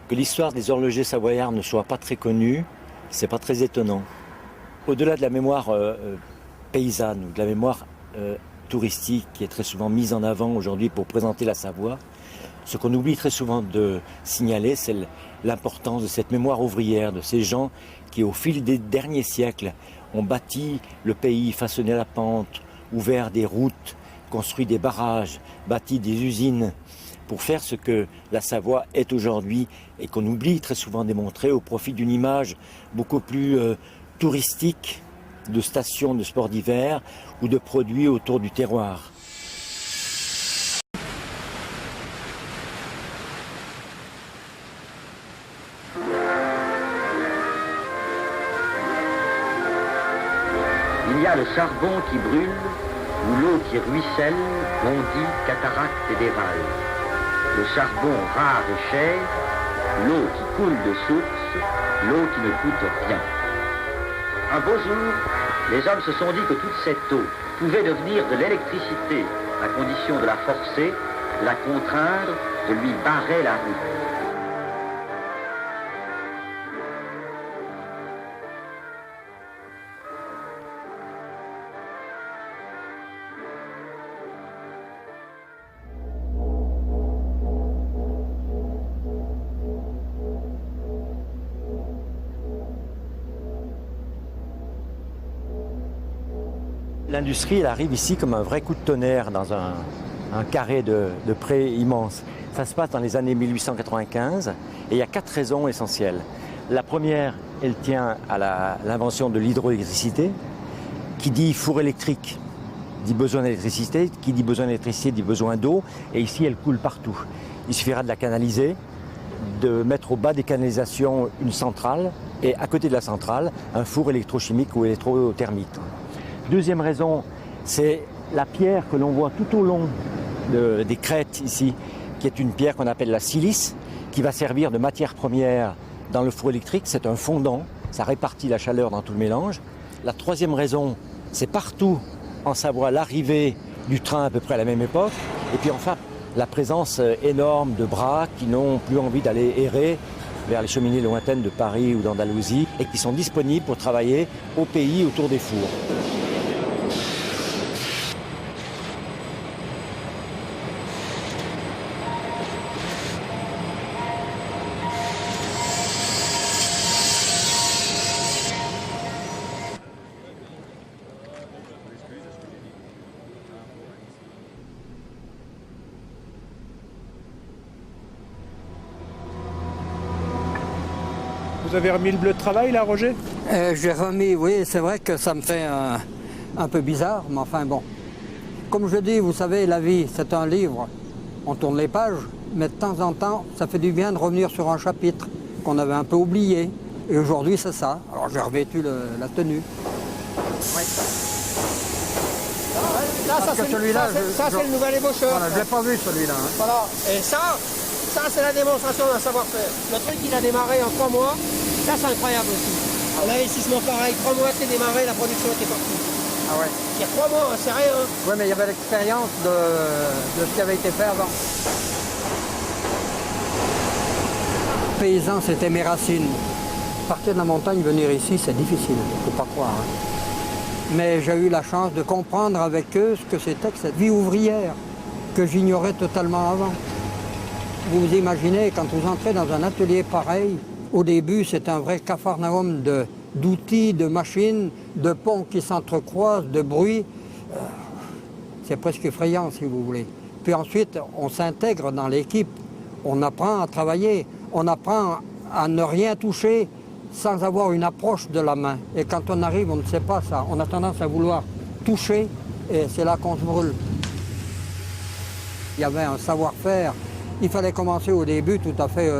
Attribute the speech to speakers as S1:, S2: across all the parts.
S1: Que l'histoire des horlogers savoyards ne soit pas très connue, c'est pas très étonnant. Au-delà de la mémoire paysanne ou de la mémoire touristique qui est très souvent mise en avant aujourd'hui pour présenter la Savoie, ce qu'on oublie très souvent de signaler, c'est l'importance de cette mémoire ouvrière, de ces gens qui, au fil des derniers siècles, ont bâti le pays, façonné la pente, ouvert des routes, construit des barrages, bâti des usines, pour faire ce que la Savoie est aujourd'hui et qu'on oublie très souvent de démontrer au profit d'une image beaucoup plus touristique de stations de sport d'hiver ou de produits autour du terroir.
S2: Il y a le charbon qui brûle, ou l'eau qui ruisselle, bondit, cataracte et dévale. Le charbon rare et cher, l'eau qui coule de source, l'eau qui ne coûte rien. Un beau jour, les hommes se sont dit que toute cette eau pouvait devenir de l'électricité, à condition de la forcer, de la contraindre, de lui barrer la route.
S1: L'industrie, elle arrive ici comme un vrai coup de tonnerre dans un carré de pré immense. Ça se passe dans les années 1895 et il y a 4 raisons essentielles. La première, elle tient à l'invention de l'hydroélectricité. Qui dit four électrique dit besoin d'électricité, qui dit besoin d'électricité dit besoin d'eau, et ici elle coule partout. Il suffira de la canaliser, de mettre au bas des canalisations une centrale, et à côté de la centrale, un four électrochimique ou électrothermique. Deuxième raison, c'est la pierre que l'on voit tout au long des crêtes ici, qui est une pierre qu'on appelle la silice, qui va servir de matière première dans le four électrique. C'est un fondant, ça répartit la chaleur dans tout le mélange. La troisième raison, c'est partout en Savoie l'arrivée du train à peu près à la même époque. Et puis enfin, la présence énorme de bras qui n'ont plus envie d'aller errer vers les cheminées lointaines de Paris ou d'Andalousie et qui sont disponibles pour travailler au pays autour des fours.
S3: Vous avez remis le bleu de travail là, Roger?
S4: J'ai remis, oui, c'est vrai que ça me fait un peu bizarre, mais enfin bon. Comme je dis, vous savez, la vie, c'est un livre. On tourne les pages, mais de temps en temps, ça fait du bien de revenir sur un chapitre qu'on avait un peu oublié. Et aujourd'hui, c'est ça. Alors j'ai revêtu la tenue. Oui.
S5: Là, ça c'est le nouvel ébaucheur.
S4: Voilà, je l'ai pas vu celui-là. Hein.
S5: Voilà. Et ça c'est la démonstration d'un savoir-faire. Le truc il a démarré en 3 mois, ça c'est incroyable aussi. L'investissement pareil, 3 mois c'est démarré, la production était partie.
S4: Ah ouais.
S5: Il y a 3 mois, c'est rien.
S4: Oui, mais il y avait l'expérience de ce qui avait été fait avant. Paysan, c'était mes racines. Partir de la montagne, venir ici, c'est difficile, il ne faut pas croire. Hein. Mais j'ai eu la chance de comprendre avec eux ce que c'était que cette vie ouvrière, que j'ignorais totalement avant. Vous vous imaginez, quand vous entrez dans un atelier pareil, au début, c'est un vrai capharnaüm d'outils, de machines, de ponts qui s'entrecroisent, de bruit. C'est presque effrayant, si vous voulez. Puis ensuite, on s'intègre dans l'équipe. On apprend à travailler. On apprend à ne rien toucher sans avoir une approche de la main. Et quand on arrive, on ne sait pas ça. On a tendance à vouloir toucher et c'est là qu'on se brûle. Il y avait un savoir-faire. Il fallait commencer au début tout à fait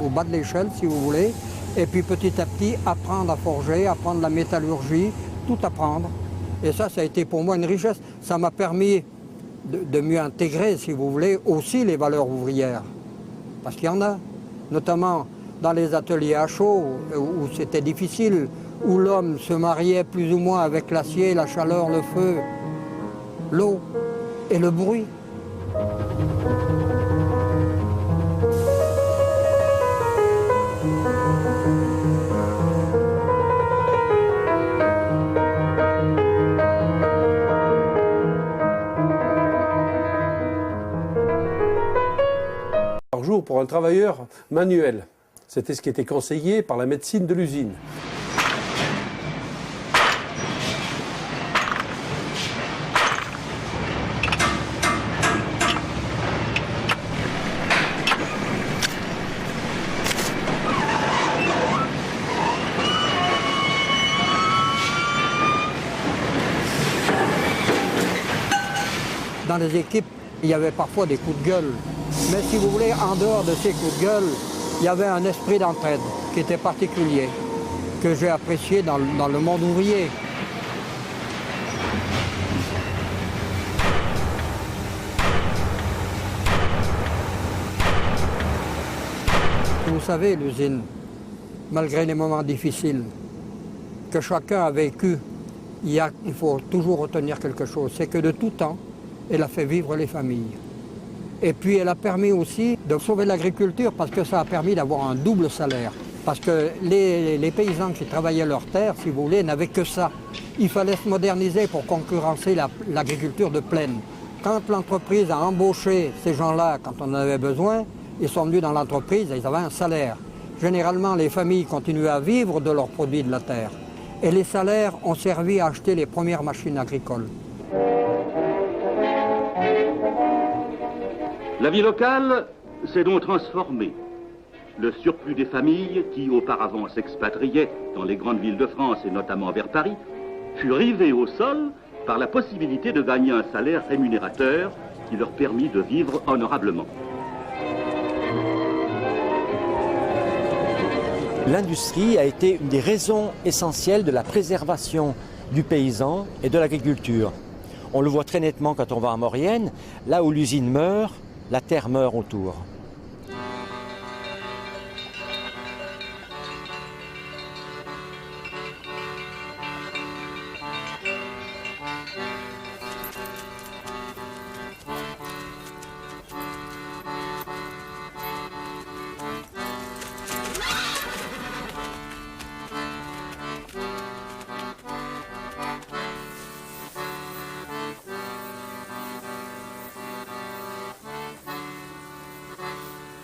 S4: au bas de l'échelle, si vous voulez, et puis petit à petit apprendre à forger, apprendre la métallurgie, tout apprendre. Et ça a été pour moi une richesse. Ça m'a permis de mieux intégrer, si vous voulez, aussi les valeurs ouvrières. Parce qu'il y en a, notamment dans les ateliers à chaud, où c'était difficile, où l'homme se mariait plus ou moins avec l'acier, la chaleur, le feu, l'eau et le bruit.
S6: par jour pour un travailleur manuel. C'était ce qui était conseillé par la médecine de l'usine.
S4: Dans les équipes, il y avait parfois des coups de gueule. Mais si vous voulez, en dehors de ces coups de gueule, il y avait un esprit d'entraide qui était particulier, que j'ai apprécié dans le monde ouvrier. Vous savez, l'usine, malgré les moments difficiles que chacun a vécu, il faut toujours retenir quelque chose, c'est que de tout temps, elle a fait vivre les familles. Et puis elle a permis aussi de sauver l'agriculture parce que ça a permis d'avoir un double salaire. Parce que les paysans qui travaillaient leur terre, si vous voulez, n'avaient que ça. Il fallait se moderniser pour concurrencer l'agriculture de plaine. Quand l'entreprise a embauché ces gens-là, quand on en avait besoin, ils sont venus dans l'entreprise et ils avaient un salaire. Généralement, les familles continuaient à vivre de leurs produits de la terre. Et les salaires ont servi à acheter les premières machines agricoles.
S7: La vie locale s'est donc transformée. Le surplus des familles, qui auparavant s'expatriaient dans les grandes villes de France et notamment vers Paris, fut rivé au sol par la possibilité de gagner un salaire rémunérateur qui leur permit de vivre honorablement.
S1: L'industrie a été une des raisons essentielles de la préservation du paysan et de l'agriculture. On le voit très nettement quand on va à Maurienne, là où l'usine meurt, la terre meurt autour.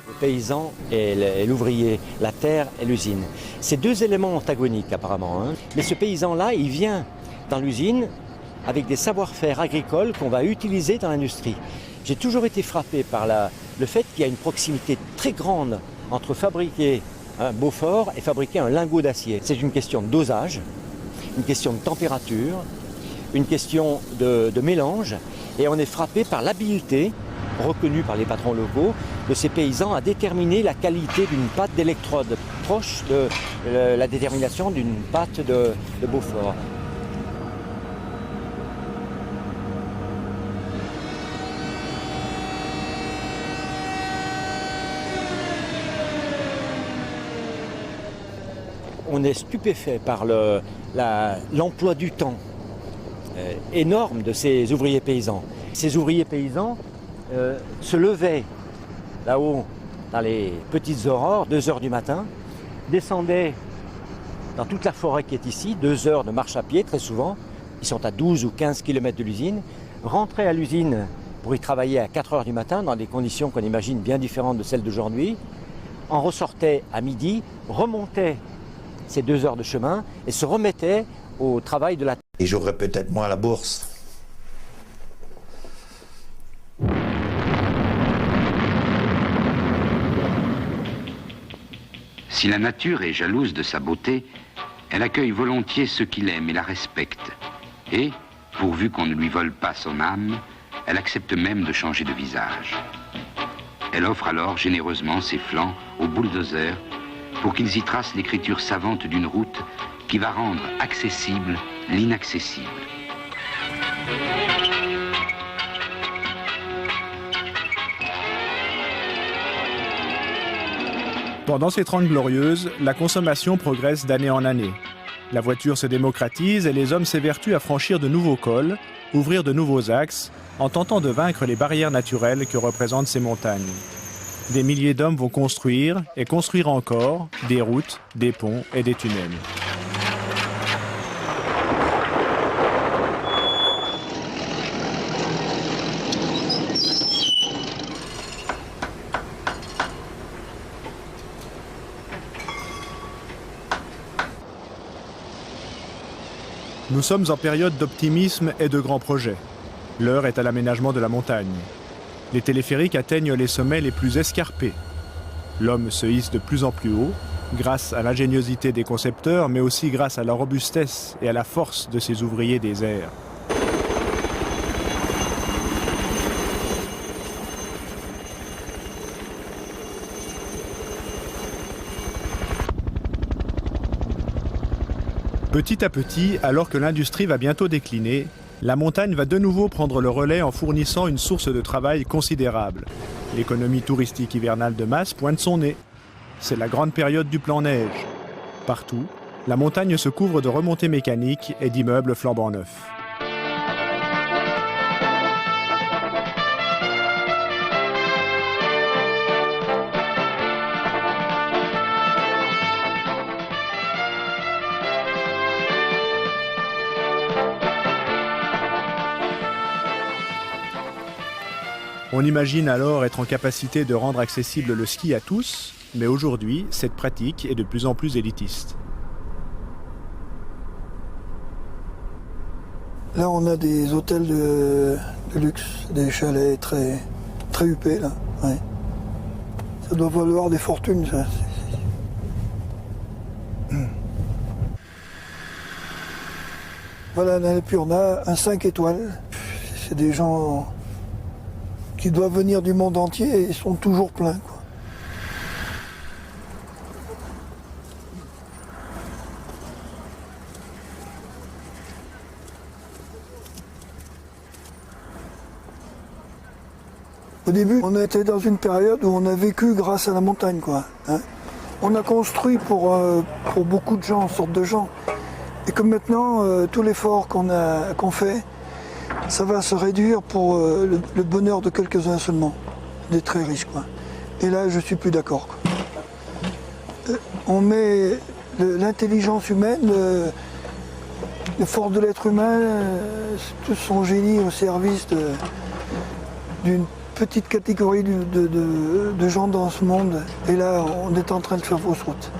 S1: Le paysan et l'ouvrier, la terre et l'usine. C'est deux éléments antagoniques apparemment. Mais ce paysan-là, il vient dans l'usine avec des savoir-faire agricoles qu'on va utiliser dans l'industrie. J'ai toujours été frappé par le fait qu'il y a une proximité très grande entre fabriquer un Beaufort et fabriquer un lingot d'acier. C'est une question de dosage, une question de température, une question de mélange, et on est frappé par l'habileté reconnue par les patrons locaux de ces paysans à déterminer la qualité d'une pâte d'électrode, proche de la détermination d'une pâte de Beaufort. On est stupéfait par l'emploi du temps énorme de ces ouvriers paysans. Ces ouvriers paysans se levaient là-haut dans les petites aurores, 2 heures du matin, descendaient dans toute la forêt qui est ici, 2 heures de marche à pied très souvent, ils sont à 12 ou 15 km de l'usine, rentraient à l'usine pour y travailler à 4 heures du matin dans des conditions qu'on imagine bien différentes de celles d'aujourd'hui, en ressortaient à midi, remontaient ces 2 heures de chemin et se remettaient au travail de la terre.
S8: Et j'aurais peut-être moins la bourse.
S9: Si la nature est jalouse de sa beauté, elle accueille volontiers ceux qui l'aiment et la respectent. Et, pourvu qu'on ne lui vole pas son âme, elle accepte même de changer de visage. Elle offre alors généreusement ses flancs aux bulldozers pour qu'ils y tracent l'écriture savante d'une route qui va rendre accessible l'inaccessible.
S3: Pendant ces 30 glorieuses, la consommation progresse d'année en année. La voiture se démocratise et les hommes s'évertuent à franchir de nouveaux cols, ouvrir de nouveaux axes, en tentant de vaincre les barrières naturelles que représentent ces montagnes. Des milliers d'hommes vont construire, et construire encore, des routes, des ponts et des tunnels. Nous sommes en période d'optimisme et de grands projets. L'heure est à l'aménagement de la montagne. Les téléphériques atteignent les sommets les plus escarpés. L'homme se hisse de plus en plus haut, grâce à l'ingéniosité des concepteurs, mais aussi grâce à la robustesse et à la force de ces ouvriers des airs. Petit à petit, alors que l'industrie va bientôt décliner, la montagne va de nouveau prendre le relais en fournissant une source de travail considérable. L'économie touristique hivernale de masse pointe son nez. C'est la grande période du plan neige. Partout, la montagne se couvre de remontées mécaniques et d'immeubles flambant neufs. On imagine alors être en capacité de rendre accessible le ski à tous, mais aujourd'hui, cette pratique est de plus en plus élitiste.
S10: Là, on a des hôtels de luxe, des chalets très huppés, là. Ouais. Ça doit valoir des fortunes, ça. Voilà, et puis on a un 5 étoiles. C'est des gens qui doivent venir du monde entier et ils sont toujours pleins, quoi. Au début, on était dans une période où on a vécu grâce à la montagne, quoi. Hein. On a construit pour beaucoup de gens, sortes de gens. Et comme maintenant, tout l'effort qu'on fait, ça va se réduire pour le bonheur de quelques-uns seulement, des très riches, quoi. Et là, je suis plus d'accord, quoi. On met l'intelligence humaine, le fort de l'être humain, tout son génie au service d'une petite catégorie de gens dans ce monde. Et là, on est en train de faire fausse route.